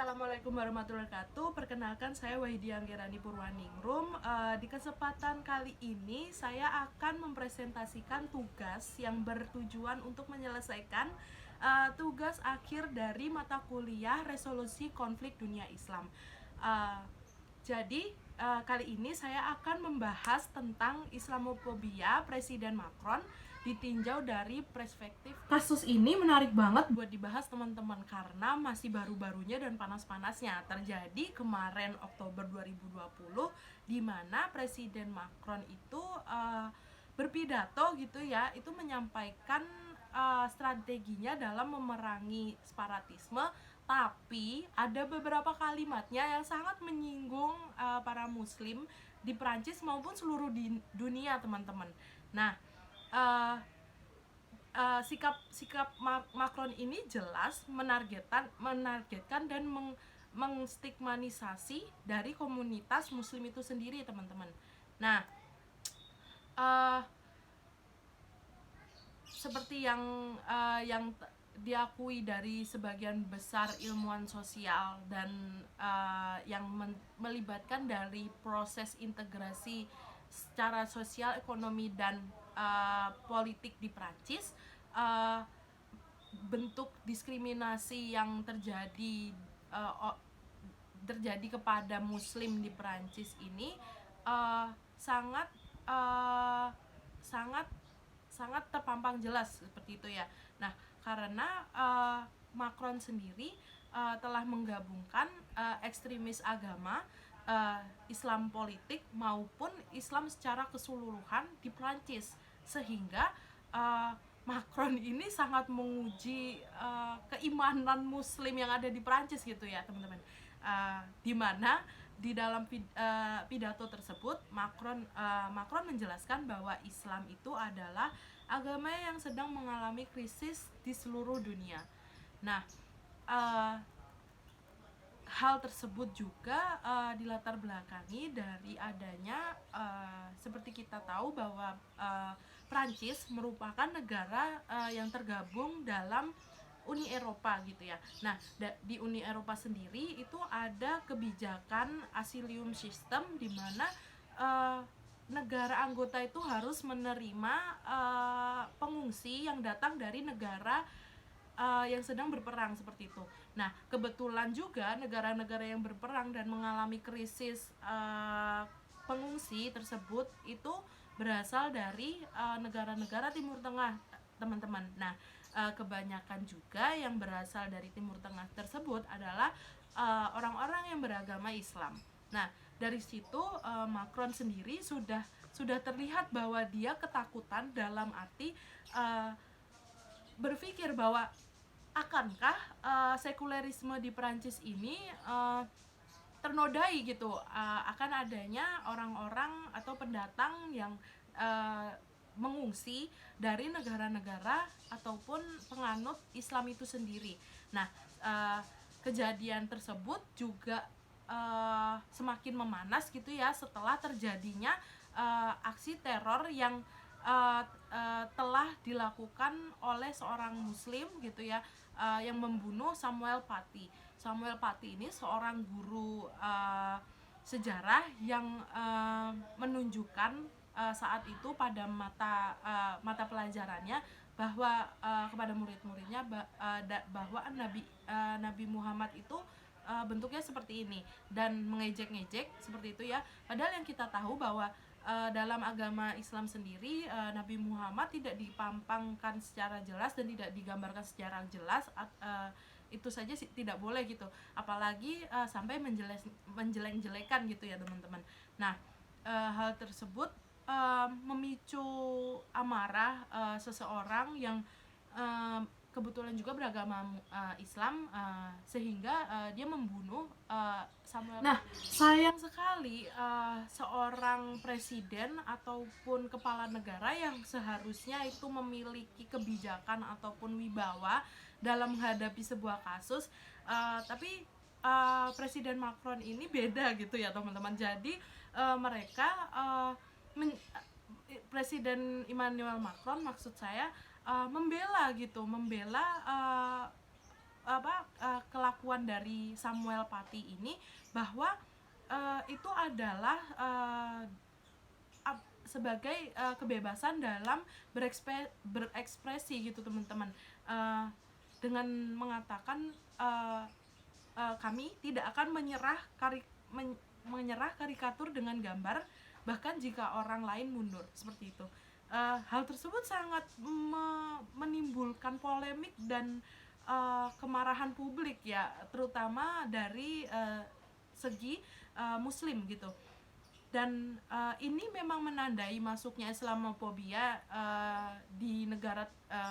Assalamualaikum warahmatullahi wabarakatuh. Perkenalkan, saya Wahidia Anggerani Purwaningrum. Di kesempatan kali ini saya akan mempresentasikan tugas yang bertujuan untuk menyelesaikan tugas akhir dari mata kuliah Resolusi Konflik Dunia Islam. Jadi kali ini saya akan membahas tentang Islamofobia Presiden Macron ditinjau dari perspektif. Kasus ini menarik banget buat dibahas teman-teman karena masih baru-barunya dan panas-panasnya terjadi kemarin Oktober 2020, di mana Presiden Macron itu berpidato gitu ya, itu menyampaikan strateginya dalam memerangi separatisme, tapi ada beberapa kalimatnya yang sangat menyinggung para muslim di Prancis maupun seluruh dunia, teman-teman. Nah, sikap Macron ini jelas menargetkan dan mengstigmatisasi dari komunitas muslim itu sendiri, teman-teman. Nah, seperti yang diakui dari sebagian besar ilmuwan sosial dan yang melibatkan dari proses integrasi secara sosial, ekonomi, dan politik di Prancis, bentuk diskriminasi yang terjadi kepada muslim di Prancis ini sangat terpampang jelas seperti itu ya. Nah, karena Macron sendiri telah menggabungkan ekstremis agama, Islam politik maupun Islam secara keseluruhan di Prancis, sehingga Macron ini sangat menguji keimanan muslim yang ada di Prancis gitu ya, teman-teman. Di mana di dalam pidato tersebut Macron menjelaskan bahwa Islam itu adalah agama yang sedang mengalami krisis di seluruh dunia. Nah, hal tersebut juga dilatar belakangi dari adanya seperti kita tahu bahwa Prancis merupakan negara yang tergabung dalam Uni Eropa gitu ya. Nah, di Uni Eropa sendiri itu ada kebijakan asylum system, di mana negara anggota itu harus menerima pengungsi yang datang dari negara yang sedang berperang seperti itu. Nah, kebetulan juga negara-negara yang berperang dan mengalami krisis pengungsi tersebut itu berasal dari negara-negara Timur Tengah, teman-teman. Nah, kebanyakan juga yang berasal dari Timur Tengah tersebut adalah orang-orang yang beragama Islam. Nah, dari situ Macron sendiri sudah terlihat bahwa dia ketakutan, dalam arti berpikir bahwa akankah sekulerisme di Prancis ini ternodai gitu akan adanya orang-orang atau pendatang yang mengungsi dari negara-negara ataupun penganut Islam itu sendiri. Nah, kejadian tersebut juga semakin memanas gitu ya setelah terjadinya aksi teror yang telah dilakukan oleh seorang muslim gitu ya, yang membunuh Samuel Paty. Samuel Paty ini seorang guru sejarah yang menunjukkan saat itu pada mata pelajarannya bahwa kepada murid-muridnya bahwa Nabi Muhammad itu bentuknya seperti ini, dan mengejek-ngejek seperti itu ya. Padahal yang kita tahu bahwa dalam agama Islam sendiri Nabi Muhammad tidak dipampangkan secara jelas dan tidak digambarkan secara jelas, itu saja sih tidak boleh gitu, apalagi sampai menjelek-jelekan gitu ya, teman-teman. Nah, hal tersebut memicu amarah seseorang yang kebetulan juga beragama Islam, sehingga dia membunuh Samuel. Nah, sayang sekali seorang presiden ataupun kepala negara yang seharusnya itu memiliki kebijakan ataupun wibawa dalam menghadapi sebuah kasus, tapi Presiden Macron ini beda gitu ya, teman-teman. Jadi mereka Presiden Emmanuel Macron, maksud saya, membela kelakuan dari Samuel Paty ini, bahwa itu adalah sebagai kebebasan dalam berekspresi gitu teman-teman. Dengan mengatakan kami tidak akan menyerah karikatur dengan gambar bahkan jika orang lain mundur, seperti itu. Hal tersebut sangat menimbulkan polemik dan kemarahan publik ya, terutama dari segi muslim gitu. Dan ini memang menandai masuknya Islamofobia di negara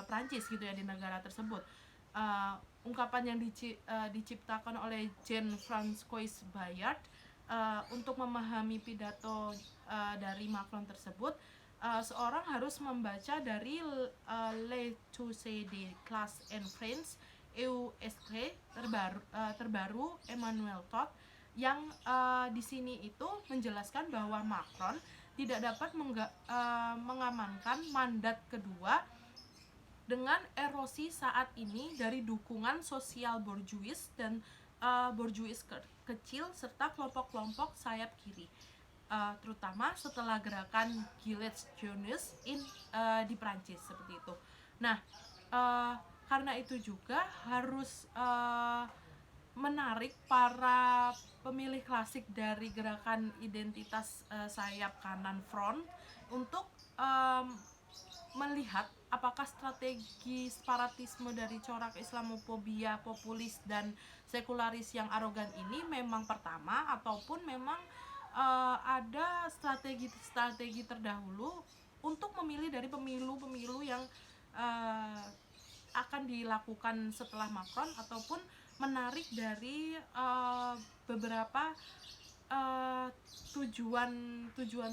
Prancis gitu ya, di negara tersebut. Ungkapan yang diciptakan oleh Jean-François Bayard untuk memahami pidato dari Macron tersebut, seorang harus membaca dari L'éthique des classes en France EUSC terbaru Emmanuel Todd, yang di sini itu menjelaskan bahwa Macron tidak dapat mengamankan mandat kedua dengan erosi saat ini dari dukungan sosial borjuis dan borjuis kecil serta kelompok-kelompok sayap kiri, terutama setelah gerakan Gilets Jaunes di Prancis, seperti itu. Nah, karena itu juga harus menarik para pemilih klasik dari gerakan identitas sayap kanan front untuk melihat apakah strategi separatisme dari corak Islamofobia populis dan sekularis yang arogan ini memang pertama, ataupun memang ada strategi terdahulu untuk memilih dari pemilu-pemilu yang akan dilakukan setelah Macron, ataupun menarik dari beberapa tujuan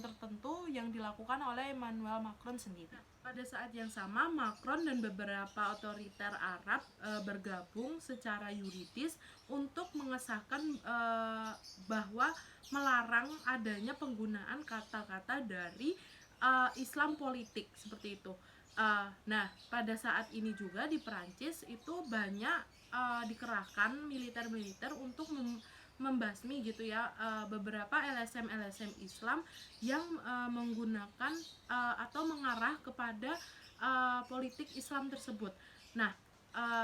tertentu yang dilakukan oleh Emmanuel Macron sendiri. Pada saat yang sama, Macron dan beberapa otoriter Arab bergabung secara yuridis untuk mengesahkan bahwa melarang adanya penggunaan kata-kata dari Islam politik, seperti itu. Nah, pada saat ini juga di Perancis itu banyak dikerahkan militer-militer untuk membasmi gitu ya beberapa LSM Islam yang menggunakan atau mengarah kepada politik Islam tersebut. Nah,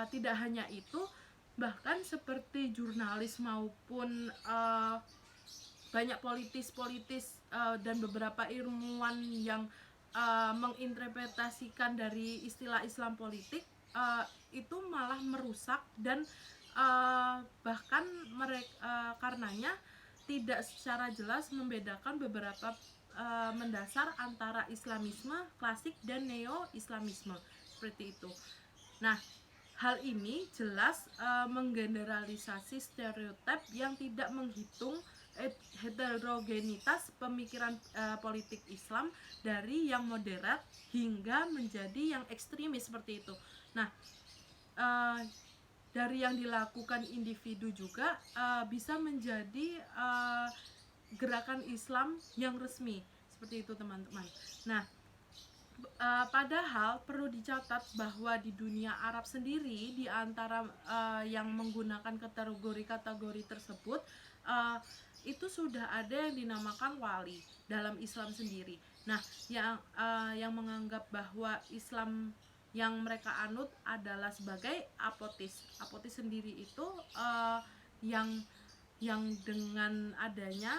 tidak hanya itu, bahkan seperti jurnalis maupun banyak politis dan beberapa ilmuwan yang menginterpretasikan dari istilah Islam politik itu malah merusak dan bahkan mereka karenanya tidak secara jelas membedakan beberapa mendasar antara Islamisme klasik dan neo-Islamisme, seperti itu. Nah, hal ini jelas menggeneralisasi stereotip yang tidak menghitung heterogenitas pemikiran politik Islam dari yang moderat hingga menjadi yang ekstremis, seperti itu. Nah, dari yang dilakukan individu juga bisa menjadi gerakan Islam yang resmi, seperti itu teman-teman. Nah, padahal perlu dicatat bahwa di dunia Arab sendiri, di antara yang menggunakan kategori-kategori tersebut, itu sudah ada yang dinamakan wali dalam Islam sendiri. Nah, yang menganggap bahwa Islam yang mereka anut adalah sebagai apotis. Apotis sendiri itu yang dengan adanya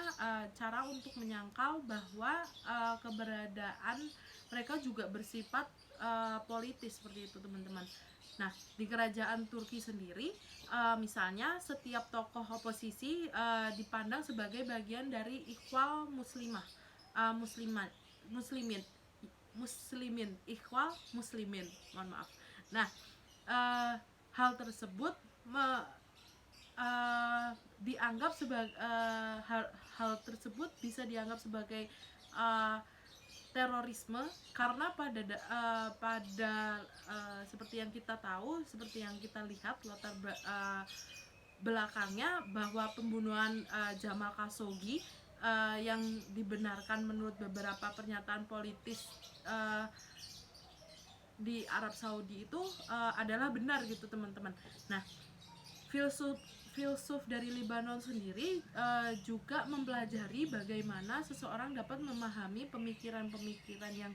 cara untuk menyangkal bahwa keberadaan mereka juga bersifat politis, seperti itu teman-teman. Nah, di kerajaan Turki sendiri misalnya setiap tokoh oposisi dipandang sebagai bagian dari ikhwal muslimin, ikhwal muslimin, mohon maaf. Nah, hal tersebut dianggap sebagai hal tersebut bisa dianggap sebagai terorisme, karena pada seperti yang kita tahu, seperti yang kita lihat latar belakangnya, bahwa pembunuhan Jamal Khashoggi yang dibenarkan menurut beberapa pernyataan politis di Arab Saudi itu adalah benar gitu teman-teman. Nah, filsuf filsuf dari Lebanon sendiri juga mempelajari bagaimana seseorang dapat memahami pemikiran-pemikiran yang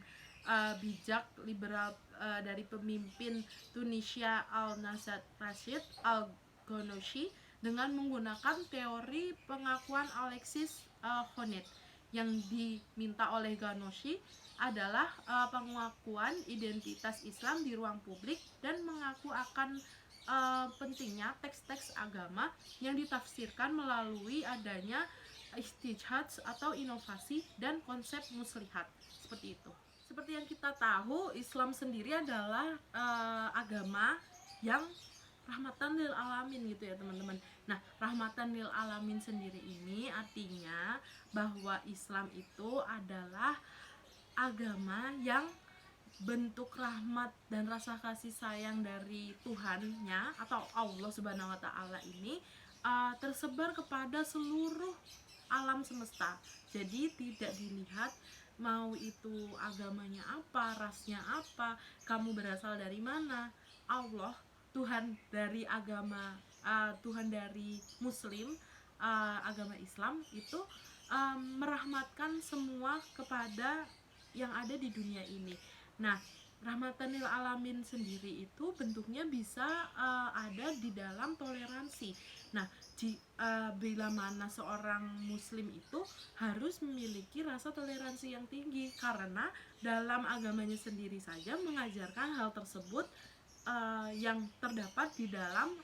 bijak liberal dari pemimpin Tunisia Al-Nasser Rashid Al-Ghannouchi dengan menggunakan teori pengakuan Alexis Honneth. Yang diminta oleh Ghannouchi adalah pengakuan identitas Islam di ruang publik dan mengaku akan pentingnya teks-teks agama yang ditafsirkan melalui adanya istijhad atau inovasi dan konsep muslihat, seperti itu. Seperti yang kita tahu, Islam sendiri adalah agama yang rahmatan lil alamin gitu ya teman-teman. Nah, rahmatan lil alamin sendiri ini artinya bahwa Islam itu adalah agama yang bentuk rahmat dan rasa kasih sayang dari Tuhannya atau Allah Subhanahu wa taala ini tersebar kepada seluruh alam semesta. Jadi tidak dilihat mau itu agamanya apa, rasnya apa, kamu berasal dari mana. Allah, Tuhan dari agama Tuhan dari Muslim, agama Islam itu merahmatkan semua kepada yang ada di dunia ini. Nah, rahmatan lil alamin sendiri itu bentuknya bisa ada di dalam toleransi. Nah, bila mana seorang muslim itu harus memiliki rasa toleransi yang tinggi, karena dalam agamanya sendiri saja mengajarkan hal tersebut yang terdapat di dalam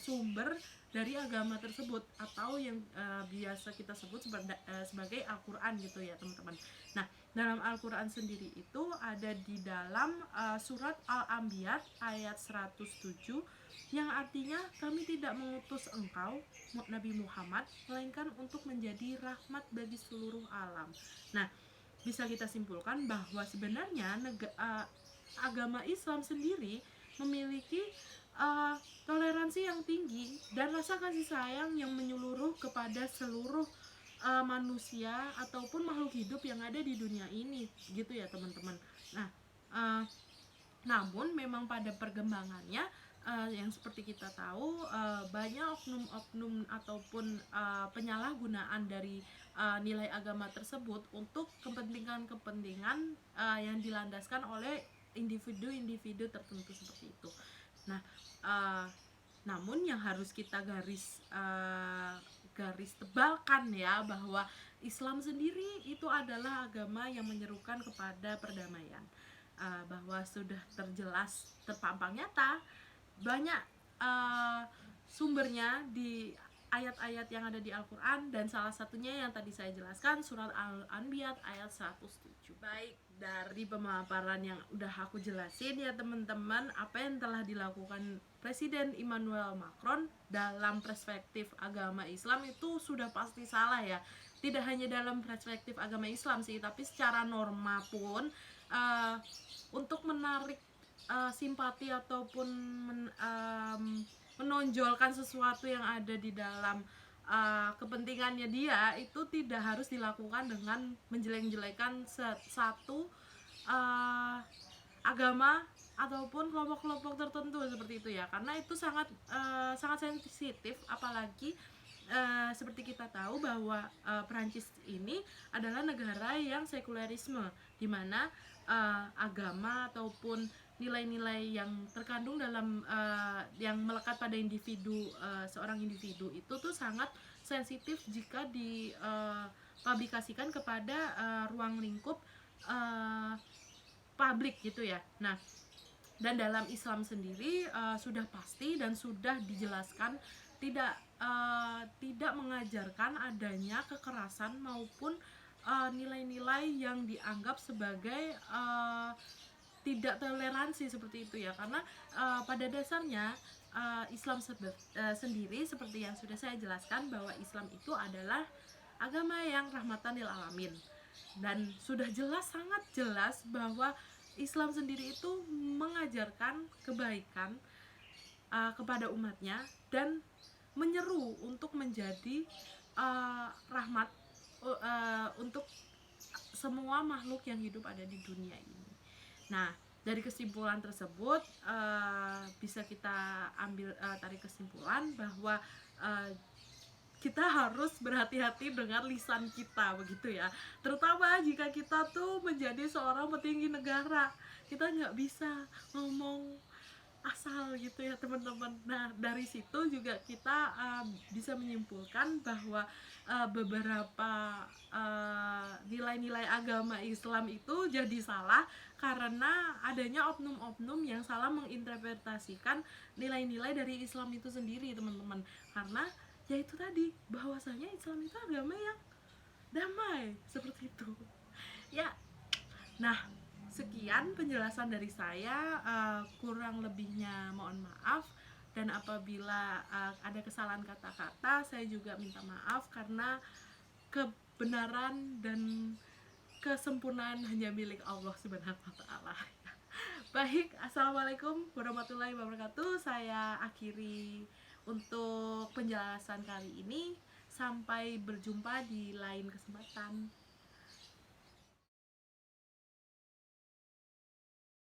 sumber dari agama tersebut, atau yang biasa kita sebut sebagai Al-Quran gitu ya teman-teman. Nah, dalam Al-Quran sendiri itu ada di dalam surat Al-Anbiya ayat 107 yang artinya kami tidak mengutus engkau Nabi Muhammad melainkan untuk menjadi rahmat bagi seluruh alam. Nah, bisa kita simpulkan bahwa sebenarnya agama Islam sendiri memiliki toleransi yang tinggi dan rasa kasih sayang yang menyeluruh kepada seluruh manusia ataupun makhluk hidup yang ada di dunia ini gitu ya teman-teman. Nah, namun memang pada perkembangannya yang seperti kita tahu banyak oknum-oknum ataupun penyalahgunaan dari nilai agama tersebut untuk kepentingan-kepentingan yang dilandaskan oleh individu-individu tertentu seperti itu. Nah, namun yang harus kita garis tebalkan ya, bahwa Islam sendiri itu adalah agama yang menyerukan kepada perdamaian, bahwa sudah terjelas terpampang nyata banyak sumbernya di ayat-ayat yang ada di Al-Quran, dan salah satunya yang tadi saya jelaskan surat Al-Anbiya ayat 107. Baik, dari pemaparan yang udah aku jelasin ya teman-teman, apa yang telah dilakukan Presiden Emmanuel Macron dalam perspektif agama Islam itu sudah pasti salah ya. Tidak hanya dalam perspektif agama Islam sih, tapi secara norma pun untuk menarik simpati ataupun menonjolkan sesuatu yang ada di dalam kepentingannya dia, itu tidak harus dilakukan dengan menjelek-jelekan satu agama ataupun kelompok-kelompok tertentu seperti itu ya, karena itu sangat sensitif, apalagi seperti kita tahu bahwa Perancis ini adalah negara yang sekulerisme, di mana agama ataupun nilai-nilai yang terkandung dalam yang melekat pada individu, seorang individu itu tuh sangat sensitif jika dipublikasikan kepada ruang lingkup publik gitu ya. Nah, dan dalam Islam sendiri sudah pasti dan sudah dijelaskan tidak mengajarkan adanya kekerasan maupun nilai-nilai yang dianggap sebagai tidak toleransi seperti itu ya, karena pada dasarnya Islam sendiri seperti yang sudah saya jelaskan, bahwa Islam itu adalah agama yang rahmatan lil alamin, dan sudah jelas, sangat jelas bahwa Islam sendiri itu mengajarkan kebaikan kepada umatnya dan menyeru untuk menjadi rahmat untuk semua makhluk yang hidup ada di dunia ini. Nah, dari kesimpulan tersebut bisa kita ambil tarik kesimpulan bahwa kita harus berhati-hati dengan lisan kita, begitu ya, terutama jika kita tuh menjadi seorang petinggi negara. Kita nggak bisa ngomong asal gitu ya teman-teman. Nah dari situ juga kita bisa menyimpulkan bahwa beberapa nilai-nilai agama Islam itu jadi salah karena adanya oknum-oknum yang salah menginterpretasikan nilai-nilai dari Islam itu sendiri, teman-teman. Karena ya itu tadi, bahwasanya Islam itu agama yang damai, seperti itu ya. Nah, sekian penjelasan dari saya, kurang lebihnya mohon maaf, dan apabila ada kesalahan kata-kata saya juga minta maaf, karena kebenaran dan kesempurnaan hanya milik Allah Subhanahu wa taala. Baik, assalamualaikum warahmatullahi wabarakatuh. Saya akhiri untuk penjelasan kali ini. Sampai berjumpa di lain kesempatan.